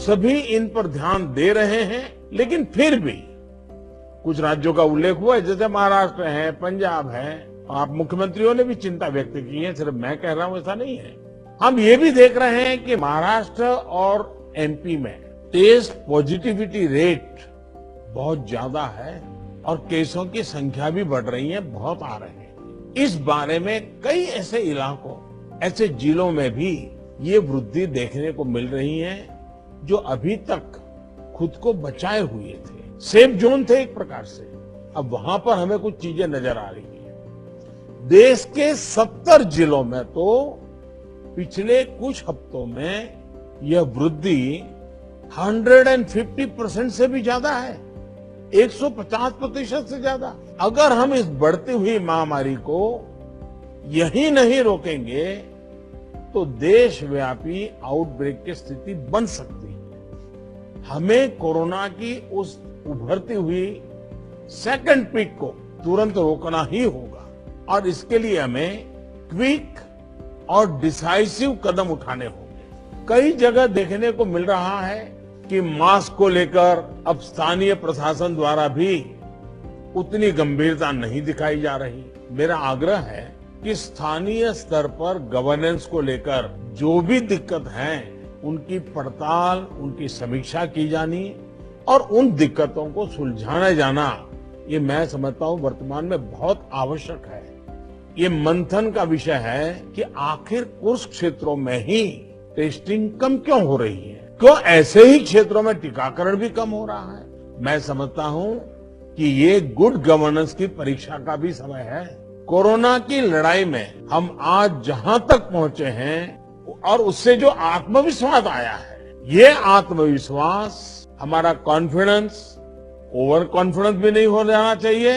सभी इन पर ध्यान दे रहे हैं, लेकिन फिर भी कुछ राज्यों का उल्लेख हुआ है, जैसे महाराष्ट्र है, पंजाब है। आप मुख्यमंत्रियों ने भी चिंता व्यक्त की है, सिर्फ मैं कह रहा हूं ऐसा नहीं है। हम ये भी देख रहे हैं कि महाराष्ट्र और एमपी में टेस्ट पॉजिटिविटी रेट बहुत ज्यादा है और केसों की संख्या भी बढ़ रही है, बहुत आ रहे हैं। इस बारे में कई ऐसे इलाकों, ऐसे जिलों में भी ये वृद्धि देखने को मिल रही है जो अभी तक खुद को बचाए हुए थे, सेफ जोन थे एक प्रकार से। अब वहां पर हमें कुछ चीजें नजर आ रही हैं। देश के 70 जिलों में तो पिछले कुछ हफ्तों में यह वृद्धि 150% से भी ज्यादा है, 150% से ज्यादा। अगर हम इस बढ़ती हुई महामारी को यही नहीं रोकेंगे तो देशव्यापी आउटब्रेक की स्थिति बन सकती है। हमें कोरोना की उस उभरती हुई सेकंड पीक को तुरंत रोकना ही होगा और इसके लिए हमें क्विक और डिसाइसिव कदम उठाने होंगे। कई जगह देखने को मिल रहा है कि मास्क को लेकर अब स्थानीय प्रशासन द्वारा भी उतनी गंभीरता नहीं दिखाई जा रही। मेरा आग्रह है कि स्थानीय स्तर पर गवर्नेंस को लेकर जो भी दिक्कत है उनकी पड़ताल, उनकी समीक्षा की जानी और उन दिक्कतों को सुलझाया जाना, ये मैं समझता हूं वर्तमान में बहुत आवश्यक है। ये मंथन का विषय है कि आखिर कुछ क्षेत्रों में ही टेस्टिंग कम क्यों हो रही है, क्यों ऐसे ही क्षेत्रों में टीकाकरण भी कम हो रहा है। मैं समझता हूं कि ये गुड गवर्नेंस की परीक्षा का भी समय है। कोरोना की लड़ाई में हम आज जहां तक पहुंचे हैं और उससे जो आत्मविश्वास आया है, ये आत्मविश्वास, हमारा कॉन्फिडेंस ओवर कॉन्फिडेंस भी नहीं हो जाना चाहिए।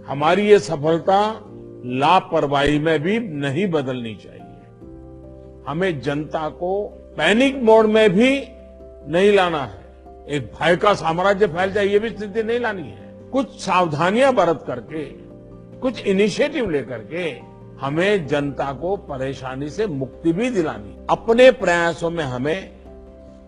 हमारी ये सफलता लापरवाही में भी नहीं बदलनी चाहिए। हमें जनता को पैनिक मोड में भी नहीं लाना है। एक भय का साम्राज्य फैल जाए, ये भी स्थिति नहीं लानी है। कुछ सावधानियां बरत करके, कुछ इनिशिएटिव लेकर के हमें जनता को परेशानी से मुक्ति भी दिलानी। अपने प्रयासों में हमें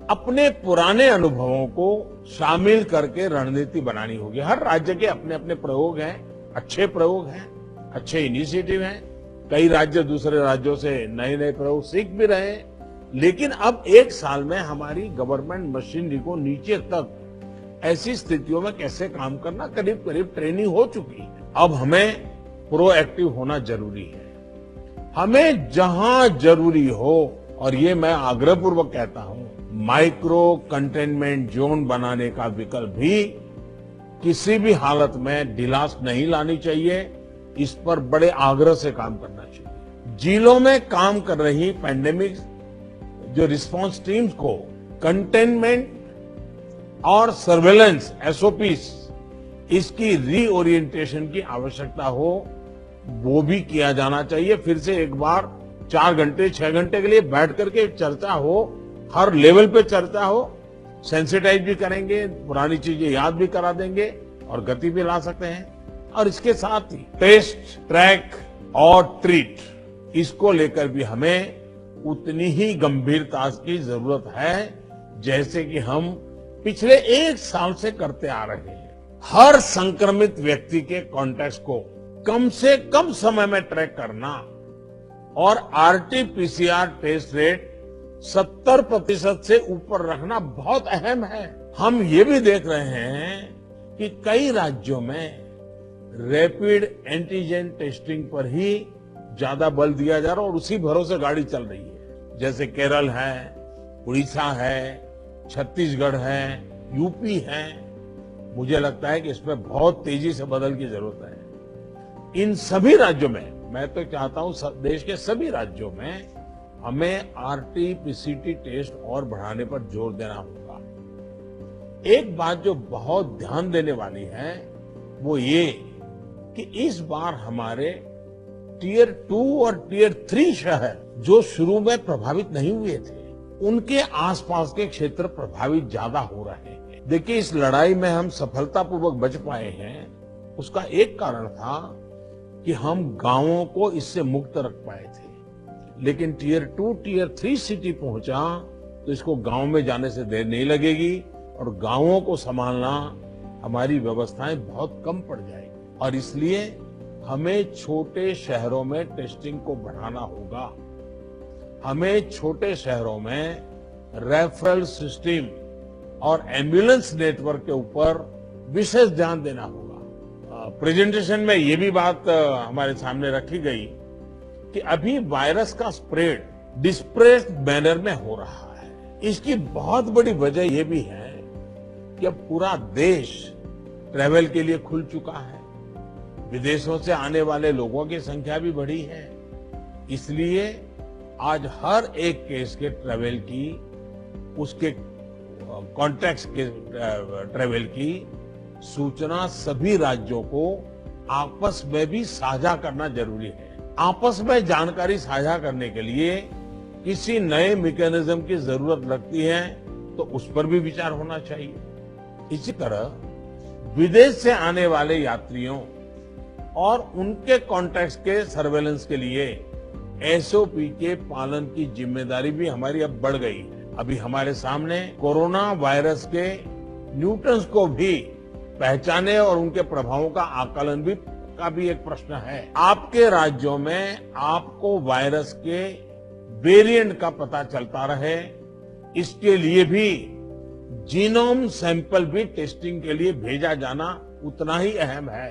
अपने पुराने अनुभवों को शामिल करके रणनीति बनानी होगी। हर राज्य के अपने अपने प्रयोग हैं, अच्छे प्रयोग हैं, अच्छे इनिशिएटिव हैं। कई राज्य दूसरे राज्यों से नए नए प्रयोग सीख भी रहे हैं, लेकिन अब एक साल में हमारी गवर्नमेंट मशीनरी को नीचे तक ऐसी स्थितियों में कैसे काम करना, करीब करीब ट्रेनिंग हो चुकी है। अब हमें प्रोएक्टिव होना जरूरी है। हमें जहां जरूरी हो, और ये मैं आग्रहपूर्वक कहता हूं, माइक्रो कंटेनमेंट जोन बनाने का विकल्प भी किसी भी हालत में ढिलास नहीं लानी चाहिए। इस पर बड़े आग्रह से काम करना चाहिए। जिलों में काम कर रही पैंडेमिक जो रिस्पांस टीम्स को कंटेनमेंट और सर्वेलेंस एसओपीस, इसकी रीओरिएंटेशन की आवश्यकता हो, वो भी किया जाना चाहिए। फिर से एक बार 4 घंटे 6 घंटे के लिए बैठ करके चर्चा हो, हर लेवल पे चर्चा हो, सेंसिटाइज भी करेंगे, पुरानी चीजें याद भी करा देंगे और गति भी ला सकते हैं। और इसके साथ ही टेस्ट, ट्रैक और ट्रीट, इसको लेकर भी हमें उतनी ही गंभीरता की जरूरत है जैसे कि हम पिछले 1 साल से करते आ रहे हैं। हर संक्रमित व्यक्ति के कॉन्टैक्ट को कम से कम समय में ट्रैक करना और आरटी-पीसीआर टेस्ट रेट 70% से ऊपर रखना बहुत अहम है। हम ये भी देख रहे हैं कि कई राज्यों में रैपिड एंटीजन टेस्टिंग पर ही ज्यादा बल दिया जा रहा है और उसी भरोसे गाड़ी चल रही है। जैसे केरल है, उड़ीसा है, छत्तीसगढ़ है, यूपी है। मुझे लगता है कि इसमें बहुत तेजी से बदल की जरूरत है। इन सभी राज्यों में, मैं तो चाहता हूं देश के सभी राज्यों में हमें आरटी-पीसीटी टेस्ट और बढ़ाने पर जोर देना होगा। एक बात जो बहुत ध्यान देने वाली है वो ये कि इस बार हमारे टियर 2 और टियर 3 शहर जो शुरू में प्रभावित नहीं हुए थे, उनके आसपास के क्षेत्र प्रभावित ज्यादा हो रहे हैं। देखिए, इस लड़ाई में हम सफलतापूर्वक बच पाए हैं, उसका एक कारण था कि हम गांवों को इससे मुक्त रख पाए थे। लेकिन टियर 2, टियर 3 सिटी पहुंचा तो इसको गांव में जाने से देर नहीं लगेगी और गांवों को संभालना हमारी व्यवस्थाएं बहुत कम पड़ जाएगी। और इसलिए हमें छोटे शहरों में टेस्टिंग को बढ़ाना होगा। हमें छोटे शहरों में रेफरल सिस्टम और एम्बुलेंस नेटवर्क के ऊपर विशेष ध्यान देना होगा। प्रेजेंटेशन में ये भी बात हमारे सामने रखी गई कि अभी वायरस का स्प्रेड डिस्प्रेस्ड मैनर में हो रहा है। इसकी बहुत बड़ी वजह ये भी है कि अब पूरा देश ट्रैवल के लिए खुल चुका है। विदेशों से आने वाले लोगों की संख्या भी बढ़ी है। इसलिए आज हर एक केस के ट्रैवल की, उसके कॉन्टैक्ट्स के ट्रैवल की सूचना सभी राज्यों को आपस में भी साझा करना जरूरी है। आपस में जानकारी साझा करने के लिए किसी नए मैकेनिज्म की जरूरत लगती है तो उस पर भी विचार होना चाहिए। इसी तरह विदेश से आने वाले यात्रियों और उनके कॉन्टैक्ट्स के सर्वेलेंस के लिए एसओपी के पालन की जिम्मेदारी भी हमारी अब बढ़ गई है। अभी हमारे सामने कोरोना वायरस के न्यूटन्स को भी पहचाने और उनके प्रभावों का आकलन का भी एक प्रश्न है। आपके राज्यों में आपको वायरस के वेरिएंट का पता चलता रहे, इसके लिए भी जीनोम सैंपल भी टेस्टिंग के लिए भेजा जाना उतना ही अहम है।